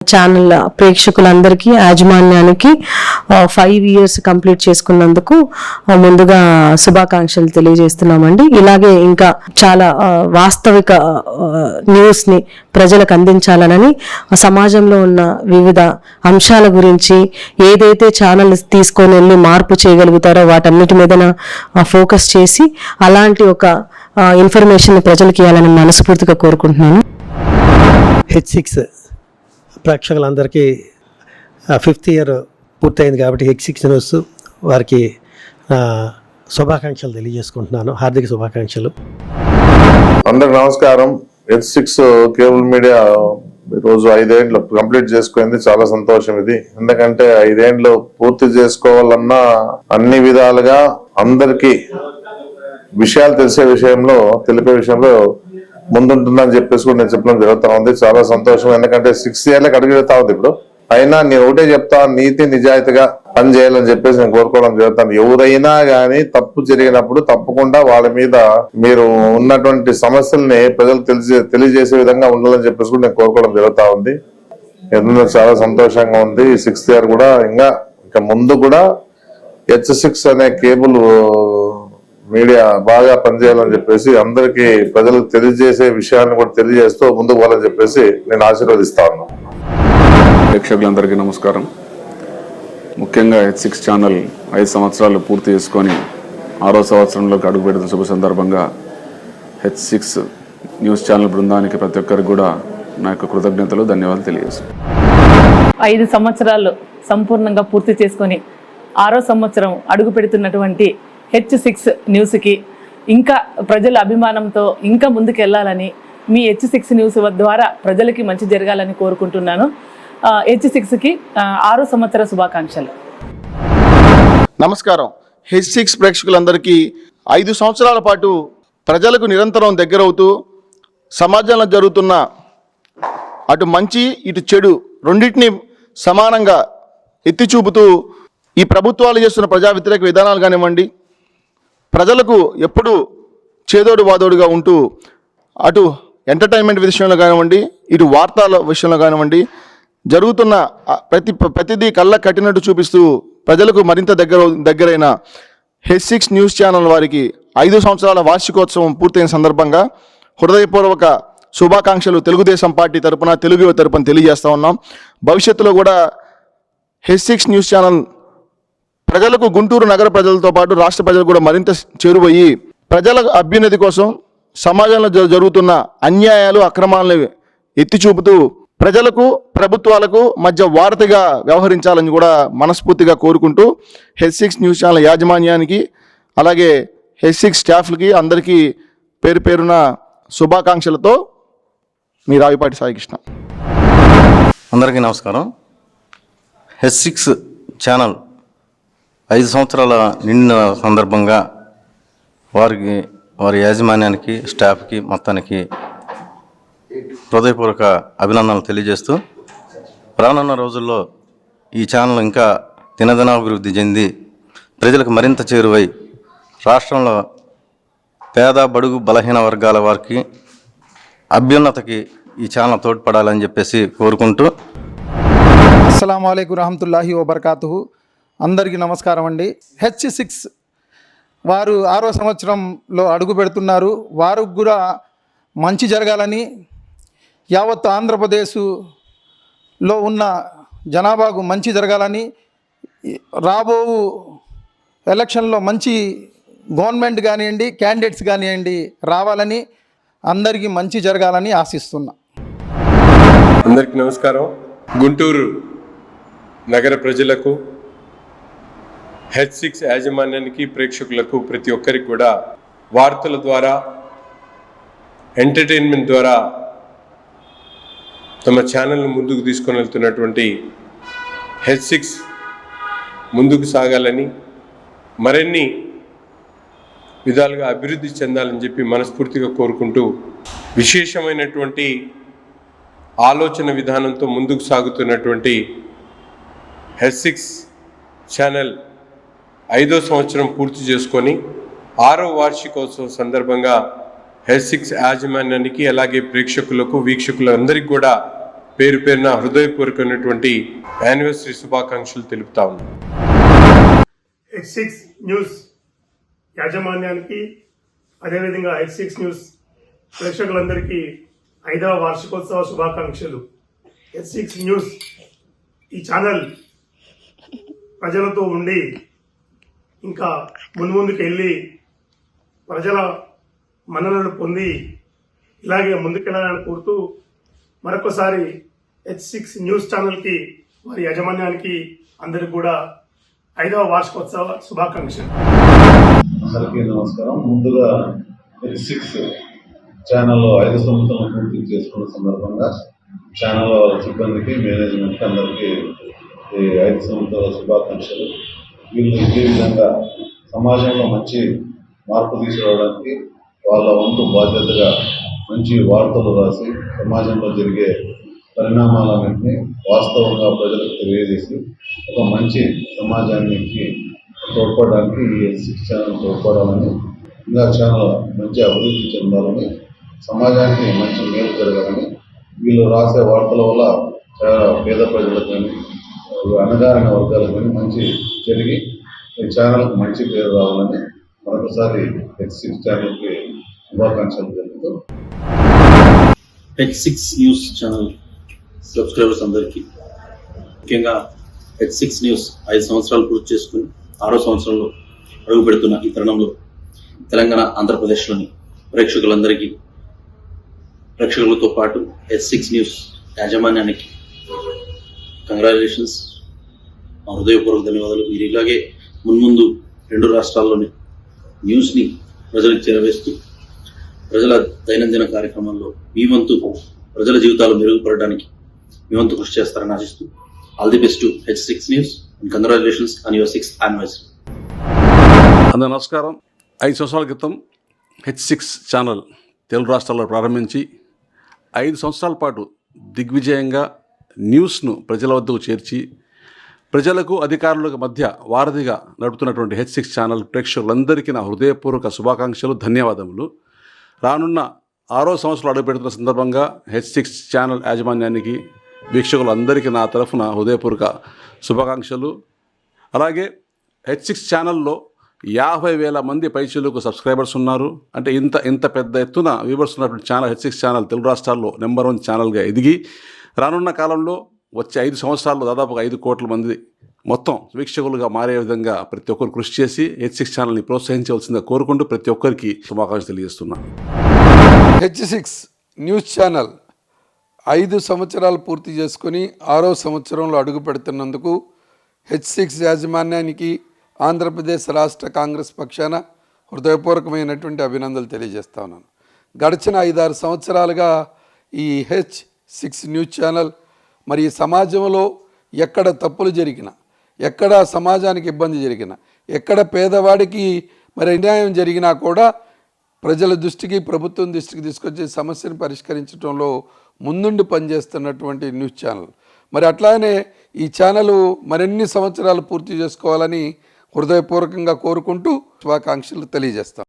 Channel ప్రేక్షకులందరికీ యాజమాన్యానికి 5 years complete చేసుకున్నందుకు ముందుగా శుభాకాంక్షలు తెలియజేస్తున్నామండి. ఇలాగే ఇంకా చాలా వాస్తవిక న్యూస్ ని ప్రజలకు అందించాలనని సమాజంలో ఉన్న వివిధ అంశాల గురించి ఏదైతే ఛానల్ తీసుకొని వెళ్ళి మార్పు చేయగలుగుతారో వాటన్నిటి మీద ఫోకస్ చేసి అలాంటి ఒక ఇన్ఫర్మేషన్ ప్రజలకు ఇవ్వాలని మనస్ఫూర్తిగా కోరుకుంటున్నాను. H6 ప్రేక్షకులందరికీ 5th year పూర్తయింది కాబట్టి H6 న్యూస్ వారికి శుభాకాంక్షలు తెలియజేసుకుంటున్నాను. హార్దిక శుభాకాంక్షలు. అందరికి నమస్కారం. H6 కేబుల్ మీడియా ఈరోజు 5 ఏళ్ళు కంప్లీట్ చేసుకుంది. చాలా సంతోషం ఇది. ఎందుకంటే 5 ఏళ్ళు పూర్తి చేసుకోవాలన్నా అన్ని విధాలుగా అందరికీ విషయాలు తెలిపే విషయంలో ముందుంటుందని చెప్పేసి కూడా నేను చెప్పడం జరుగుతూ ఉంది. చాలా సంతోషం. ఎందుకంటే 6 years అడుగుతా ఉంది ఇప్పుడు. అయినా నేను ఒకటే చెప్తా, నీతి నిజాయితీగా పని చేయాలని చెప్పేసి నేను కోరుకోవడం జరుగుతాను. ఎవరైనా కానీ తప్పు జరిగినప్పుడు తప్పకుండా వాళ్ళ మీద మీరు ఉన్నటువంటి సమస్యల్ని ప్రజలు తెలియజేసే విధంగా ఉండాలని చెప్పేసి కూడా నేను కోరుకోవడం జరుగుతూ ఉంది. ఎందుకంటే చాలా సంతోషంగా ఉంది. 6th year కూడా ఇంకా ముందు కూడా H6 అనే కేబుల్ మీడియా బాగా పనిచేయాలని చెప్పేసి అందరికీ ప్రజలకు తెలియజేసే విషయాన్ని కూడా తెలియజేస్తూ ముందుకు పోవాలని చెప్పేసి నేను ఆశీర్వదిస్తా ఉన్నాను. ప్రేక్షకులందరికీ నమస్కారం. ముఖ్యంగా H6 ఛానల్ 5 సంవత్సరాలు పూర్తి చేసుకొని 6వ సంవత్సరంలోకి అడుగుపెడుతున్న శుభ సందర్భంగా H6 న్యూస్ ఛానల్ బృందానికి ప్రతి ఒక్కరికి కూడా నా యొక్క కృతజ్ఞతలు, ధన్యవాదాలు తెలియజేస్తున్నాను. 5 సంవత్సరాలు సంపూర్ణంగా పూర్తి చేసుకొని 6వ సంవత్సరం అడుగు పెడుతున్నటువంటి H6 న్యూస్కి ఇంకా ప్రజల అభిమానంతో ఇంకా ముందుకు వెళ్ళాలని, మీ H6 న్యూస్ ద్వారా ప్రజలకి మంచి జరగాలని కోరుకుంటున్నాను. H6కి 6వ సంవత్సర శుభాకాంక్షలు. నమస్కారం. H6 ప్రేక్షకులందరికీ 5 సంవత్సరాల పాటు ప్రజలకు నిరంతరం దగ్గరవుతూ సమాజంలో జరుగుతున్న అటు మంచి ఇటు చెడు రెండింటినీ సమానంగా ఎత్తి చూపుతూ ఈ ప్రభుత్వాలు చేస్తున్న ప్రజా వ్యతిరేక విధానాలు కానివ్వండి, ప్రజలకు ఎప్పుడూ చేదోడు వాదోడుగా ఉంటూ అటు ఎంటర్టైన్మెంట్ విషయంలో కానివ్వండి, ఇటు వార్తల విషయంలో కానివ్వండి జరుగుతున్న ప్రతిదీ కళ్ళ కట్టినట్టు చూపిస్తూ ప్రజలకు మరింత దగ్గరైన H6 న్యూస్ ఛానల్ వారికి 5 సంవత్సరాల వార్షికోత్సవం పూర్తయిన సందర్భంగా హృదయపూర్వక శుభాకాంక్షలు తెలుగుదేశం పార్టీ తరపున, తెలుగు తరపున తెలియజేస్తూ ఉన్నాం. భవిష్యత్తులో కూడా H6 న్యూస్ ఛానల్ ప్రజలకు, గుంటూరు నగర ప్రజలతో పాటు రాష్ట్ర ప్రజలు కూడా మరింత చేరువయ్యి ప్రజల అభ్యున్నతి కోసం సమాజంలో జరుగుతున్న అన్యాయాలు, అక్రమాలను ఎత్తి చూపుతూ ప్రజలకు, ప్రభుత్వాలకు మధ్య వారధిగా వ్యవహరించాలని కూడా మనస్ఫూర్తిగా కోరుకుంటూ H6 న్యూస్ ఛానల్ యాజమాన్యానికి అలాగే H6 స్టాఫ్లకి అందరికీ పేరు పేరున శుభాకాంక్షలతో మీ రావిపాటి సాయికృష్ణ. అందరికీ నమస్కారం. H6 ఛానల్ 5 సంవత్సరాల నిండిన సందర్భంగా వారి యాజమాన్యానికి, స్టాఫ్కి మొత్తానికి హృదయపూర్వక అభినందనలు తెలియజేస్తూ రానున్న రోజుల్లో ఈ ఛానల్ ఇంకా దినదినాభివృద్ధి చెంది ప్రజలకు మరింత చేరువై రాష్ట్రంలో పేద, బడుగు, బలహీన వర్గాల వారికి అభ్యున్నతకి ఈ ఛానల్ తోడ్పడాలని చెప్పేసి కోరుకుంటూ. అస్సలాము అలైకుం రహమతుల్లాహి వబర్కాతుహు. అందరికీ నమస్కారం అండి. H6 వారు 6వ సంవత్సరంలో అడుగు పెడుతున్నారు. వారికి కూడా మంచి జరగాలని, యావత్ ఆంధ్రప్రదేశ్లో ఉన్న జనాభాకు మంచి జరగాలని, రాబో ఎలక్షన్లో మంచి గవర్నమెంట్ కానివ్వండి, క్యాండిడేట్స్ కానివ్వండి రావాలని, అందరికీ మంచి జరగాలని ఆశిస్తున్నా. అందరికీ నమస్కారం. గుంటూరు నగర ప్రజలకు, H6 యాజమాన్యానికి, ప్రేక్షకులకు ప్రతి ఒక్కరికి కూడా వార్తల ద్వారా, ఎంటర్టైన్మెంట్ ద్వారా తమ ఛానల్ను ముందుకు తీసుకొని వెళ్తున్నటువంటి H6 ముందుకు సాగాలని, మరిన్ని విధాలుగా అభివృద్ధి చెందాలని చెప్పి మనస్ఫూర్తిగా కోరుకుంటూ, విశేషమైనటువంటి ఆలోచన విధానంతో ముందుకు సాగుతున్నటువంటి H6 ఛానల్ 5వ సంవత్సరం పూర్తి చేసుకొని 6వ వార్షికోత్సవం సందర్భంగా H6 యాజమాన్యానికి అలాగే ప్రేక్షకులకు, వీక్షకులందరికీ కూడా పేరు పేరున హృదయపూర్వకమైనటువంటి యానివర్సరీ శుభాకాంక్షలు తెలుపుతా ఉన్నాను. H6 న్యూస్ యాజమాన్యానికి అదేవిధంగా H6 న్యూస్ ప్రేక్షకులందరికీ 5వ వార్షికోత్సవ శుభాకాంక్షలు. H6 న్యూస్ ఈ ఛానల్ ప్రజలతో ఉండి ఇంకా ముందుకు వెళ్ళి ప్రజల మన్ననలు పొంది ఇలాగే ముందుకెళ్లాలని కోరుతూ మరొకసారి H6 న్యూస్ ఛానల్కి వారి యాజమాన్యానికి అందరికీ కూడా 5వ వార్షికోత్సవ శుభాకాంక్షలు. అందరికీ నమస్కారం. ముందుగా H6 ఛానల్ 5 సంవత్సరాలు పూర్తి చేసుకున్న సందర్భంగా ఛానల్ సిబ్బందికి మేనేజ్మెంట్కి అందరికీ ఈ 5 సంవత్సరాల శుభాకాంక్షలు. వీళ్ళు ఇదే విధంగా సమాజంలో మంచి మార్పు తీసుకురావడానికి వాళ్ళ వంతు బాధ్యతగా మంచి వార్తలు రాసి సమాజంలో జరిగే పరిణామాలన్నింటినీ వాస్తవంగా ప్రజలకు తెలియజేసి ఒక మంచి సమాజానికి తోడ్పడడానికి ఈ H6 ఛానల్ తోడ్పడాలని, ఇంకా ఛానల్ మంచి అభివృద్ధి చెందాలని, సమాజానికి మంచి మేలు జరగాలని, వీళ్ళు రాసే వార్తల వల్ల చాలా పేద ప్రజలకు కానీ అణగారిన వర్గాలకు కానీ మంచి జరిగి ఈ ఛానల్కి మంచి పేరు రావాలని మరొకసారి H6 ఛానల్కి శుభాకాంక్షలు తెలుపుతూ H6 న్యూస్ ఛానల్ సబ్స్క్రైబర్స్ అందరికీ, ముఖ్యంగా H6 న్యూస్ 5 సంవత్సరాలు పూర్తి చేసుకుని 6వ సంవత్సరంలో అడుగు పెడుతున్న ఈ తరుణంలో తెలంగాణ, ఆంధ్రప్రదేశ్లోని ప్రేక్షకులతో పాటు H6 న్యూస్ యాజమాన్యానికి కంగ్రాచులేషన్స్, మా హృదయపూర్వక ధన్యవాదాలు. మీరు ఇలాగే మున్ముందు 2 రాష్ట్రాల్లోని న్యూస్ని ప్రజలకు చేరవేస్తూ ప్రజల దైనందిన కార్యక్రమంలో మీ వంతు ప్రజల జీవితాలు మెరుగుపడడానికి మీ వంతు కృషి చేస్తారని ఆశిస్తూ all the best to H6 news and congratulations on your 6th anniversary. అందరూ నమస్కారం. 5 సంవత్సరాల క్రితం H6 ఛానల్ తెలుగు రాష్ట్రాల్లో ప్రారంభించి 5 సంవత్సరాల పాటు దిగ్విజయంగా న్యూస్ను ప్రజల వద్దకు చేర్చి ప్రజలకు అధికారులకు మధ్య వారధిగా నడుపుతున్నటువంటి H6 ఛానల్ ప్రేక్షకులందరికీ నా హృదయపూర్వక శుభాకాంక్షలు, ధన్యవాదములు. రానున్న 6వ సంవత్సరంలో అడుగుపెడుతున్న సందర్భంగా H6 ఛానల్ యాజమాన్యానికి, వీక్షకులందరికీ నా తరఫున హృదయపూర్వక శుభాకాంక్షలు. అలాగే H6 ఛానల్లో 50,000 మంది పైచీలకు సబ్స్క్రైబర్స్ ఉన్నారు. అంటే ఇంత పెద్ద ఎత్తున వ్యూవర్స్ ఉన్నటువంటి ఛానల్ H6 ఛానల్ తెలుగు రాష్ట్రాల్లో నెంబర్ 1 ఛానల్గా ఎదిగి రానున్న కాలంలో వచ్చే 5 సంవత్సరాల్లో దాదాపుగా 5 కోట్ల మంది మొత్తం వీక్షకులుగా మారే విధంగా ప్రతి ఒక్కరు కృషి చేసి H6 ఛానల్ని ప్రోత్సహించవలసిందిగా కోరుకుంటూ ప్రతి ఒక్కరికి శుభాకాంక్షలు తెలియజేస్తున్నాను. H6 న్యూస్ ఛానల్ 5 సంవత్సరాలు పూర్తి చేసుకుని 6వ సంవత్సరంలో అడుగు పెడుతున్నందుకు H6 యాజమాన్యానికి ఆంధ్రప్రదేశ్ రాష్ట్ర కాంగ్రెస్ పక్షాన హృదయపూర్వకమైనటువంటి అభినందనలు తెలియజేస్తా ఉన్నాను. గడిచిన 5-6 సంవత్సరాలుగా ఈ H6 న్యూస్ ఛానల్ మరి సమాజంలో ఎక్కడ తప్పులు జరిగినా, ఎక్కడ సమాజానికి ఇబ్బంది జరిగినా, ఎక్కడ పేదవాడికి మరి అన్యాయం జరిగినా కూడా ప్రజల దృష్టికి, ప్రభుత్వం దృష్టికి తీసుకొచ్చి సమస్యను పరిష్కరించడంలో ముందుండి పనిచేస్తున్నటువంటి న్యూస్ ఛానల్. మరి అట్లానే ఈ ఛానల్ మరిన్ని సంవత్సరాలు పూర్తి చేసుకోవాలని హృదయపూర్వకంగా కోరుకుంటూ శుభాకాంక్షలు తెలియజేస్తాం.